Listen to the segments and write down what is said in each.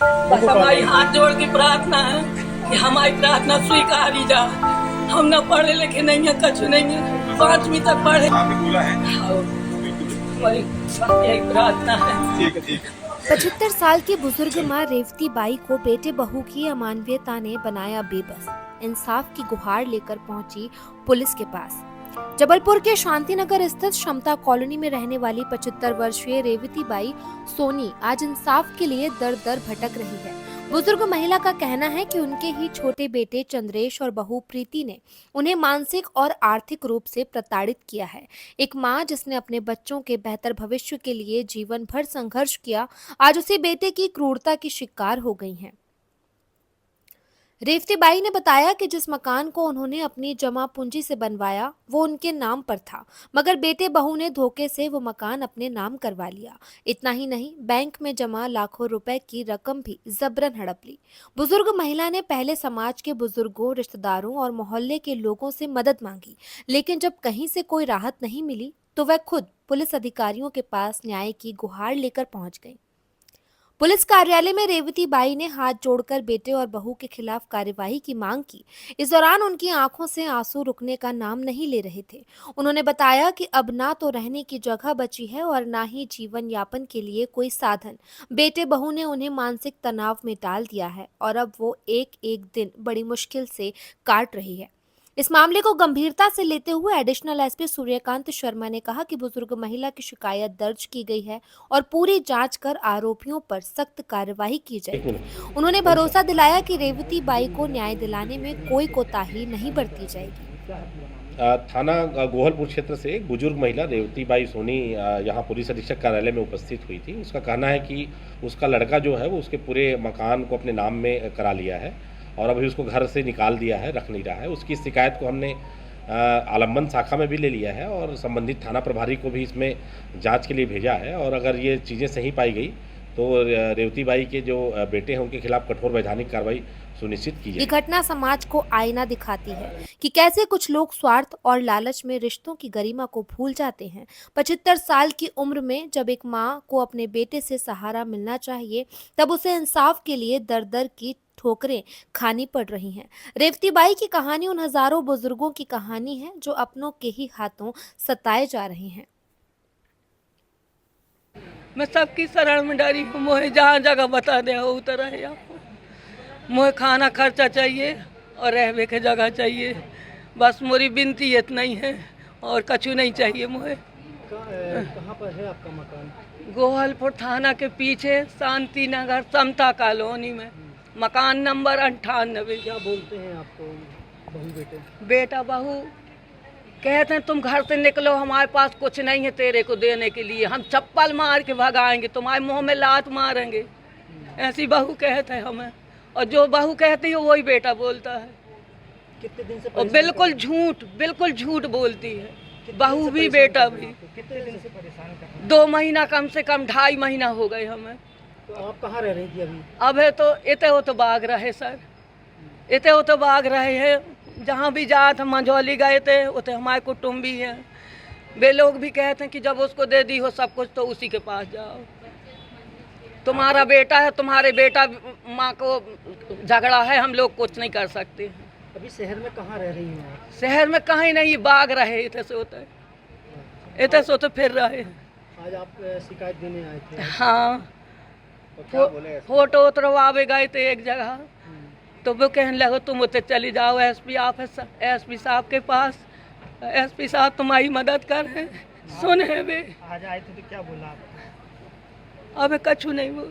बस हमारी हाथ जोड़ की प्रार्थना है कि हमारी प्रार्थना स्वीकारी जा। हम न पढ़े लिखे नहीं है, कछ नहीं है, 5वीं तक पढ़े। बोला है हमारी बस यही प्रार्थना है। ठीक है 75 साल की बुजुर्ग मां रेवती बाई को बेटे बहू की अमानवीयता ने बनाया बेबस। इंसाफ की गुहार लेकर पहुंची पुलिस के पास। जबलपुर के शांतिनगर स्थित क्षमता कॉलोनी में रहने वाली 75 वर्षीय रेवती बाई सोनी आज इंसाफ के लिए दर दर भटक रही है। बुजुर्ग महिला का कहना है कि उनके ही छोटे बेटे चंद्रेश और बहू प्रीति ने उन्हें मानसिक और आर्थिक रूप से प्रताड़ित किया है। एक मां जिसने अपने बच्चों के बेहतर भविष्य के लिए जीवन भर संघर्ष किया, आज उसी बेटे की क्रूरता की शिकार हो गई हैं। रेवती बाई ने बताया कि जिस मकान को उन्होंने अपनी जमा पूंजी से बनवाया वो उनके नाम पर था, मगर बेटे बहू ने धोखे से वो मकान अपने नाम करवा लिया। इतना ही नहीं, बैंक में जमा लाखों रुपए की रकम भी जबरन हड़प ली। बुजुर्ग महिला ने पहले समाज के बुजुर्गों, रिश्तेदारों और मोहल्ले के लोगों से मदद मांगी, लेकिन जब कहीं से कोई राहत नहीं मिली तो वह खुद पुलिस अधिकारियों के पास न्याय की गुहार लेकर पहुंच गई। पुलिस कार्यालय में रेवती बाई ने हाथ जोड़कर बेटे और बहू के खिलाफ कार्यवाही की मांग की। इस दौरान उनकी आंखों से आंसू रुकने का नाम नहीं ले रहे थे। उन्होंने बताया कि अब ना तो रहने की जगह बची है और ना ही जीवन यापन के लिए कोई साधन। बेटे बहू ने उन्हें मानसिक तनाव में डाल दिया है और अब वो एक एक दिन बड़ी मुश्किल से काट रही है। इस मामले को गंभीरता से लेते हुए एडिशनल एसपी सूर्यकांत शर्मा ने कहा कि बुजुर्ग महिला की शिकायत दर्ज की गई है और पूरी जांच कर आरोपियों पर सख्त कार्रवाई की जाएगी। उन्होंने भरोसा दिलाया कि रेवती बाई को न्याय दिलाने में कोई कोताही नहीं बरती जाएगी। थाना गोहलपुर क्षेत्र से एक बुजुर्ग महिला रेवती बाई सोनी यहाँ पुलिस अधीक्षक कार्यालय में उपस्थित हुई थी। उसका कहना है कि उसका लड़का जो है वो उसके पूरे मकान को अपने नाम में करा लिया है और अभी उसको घर से निकाल दिया है, रख नहीं रहा है। उसकी शिकायत को हमने आलम्बन शाखा में भी ले लिया है और संबंधित थाना प्रभारी को भी इसमें जांच के लिए भेजा है और अगर ये चीज़ें सही पाई गई तो रेवती बाई के जो बेटे हैं उनके खिलाफ कठोर वैधानिक कार्रवाई सुनिश्चित की जाए। ये घटना समाज को आईना दिखाती है कि कैसे कुछ लोग स्वार्थ और लालच में रिश्तों की गरिमा को भूल जाते हैं। 75 साल की उम्र में जब एक मां को अपने बेटे से सहारा मिलना चाहिए, तब उसे इंसाफ के लिए दर दर की ठोकरें खानी पड़ रही हैं। रेवती बाई की कहानी उन हजारों बुजुर्गों की कहानी है जो अपनों के ही हाथों सताए जा रहे हैं। मैं सबकी शरण में डरी हूँ। मोहे जहाँ जगह बता दे हो उतर है। मोहे खाना खर्चा चाहिए और रहने की जगह चाहिए। बस मोरी विनती इतना ही है और कछु नहीं चाहिए मोहे। कहाँ पर है आपका मकान? गोहलपुर थाना के पीछे शांति नगर समता कॉलोनी में, मकान नंबर 98। क्या बोलते हैं आपको बहू बेटे? बेटा बहू कहते हैं तुम घर से निकलो, हमारे पास कुछ नहीं है तेरे को देने के लिए, हम चप्पल मार के भगाएंगे, तुम्हारे मुंह में लात मारेंगे। ऐसी बहू कहते हैं हमें, और जो बहू कहती है वही बेटा बोलता है। कितने दिन से और बिल्कुल झूठ बोलती है बहू भी बेटा भी। कितने दिन से परेशान कर रहे हैं? 2 महीना, कम से कम 2.5 महीना हो गए हमें। तो आप कहाँ रह रही थी अभी? अब है तो इते हो तो बाग रहे सर, इते हो तो बाग रहे हैं। जहाँ भी जात हम मंझौली गए थे उते हमारे कुटुम्बी हैं। वे लोग भी कहते हैं कि जब उसको दे दी हो सब कुछ तो उसी के पास जाओ। तुम्हारा बेटा है, तुम्हारे बेटा माँ को झगड़ा है, हम लोग कुछ नहीं कर सकते। अभी शहर में कहाँ रह रही हैं आप? शहर में कहीं नहीं, बाग रहे इते से होते, इते से होते फिर रहे। आज आप शिकायत देने आए थे? हाँ, फोटो उतरवावे गए थे एक जगह, तो वो कहने लगे तुम उते चली जाओ एसपी ऑफिस, एसपी साहब के पास। एसपी साहब तुम्हारी मदद कर रहे, सुन है वे। आज आए थे तो क्या बोला आप? अब कछु नहीं वो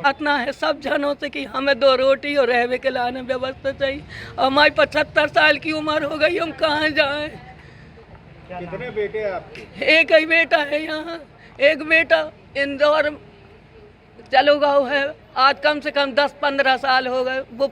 इतना है सब जनों से कि हमें 2 रोटी और रहने के लाने व्यवस्था चाहिए। हमारी 75 साल की उम्र हो गई, हम कहाँ जाएं? कितने बेटे आपके? एक ही बेटा है यहाँ, एक बेटा इंदौर चलो गाँव है। आज कम से कम 10-15 साल हो गए वो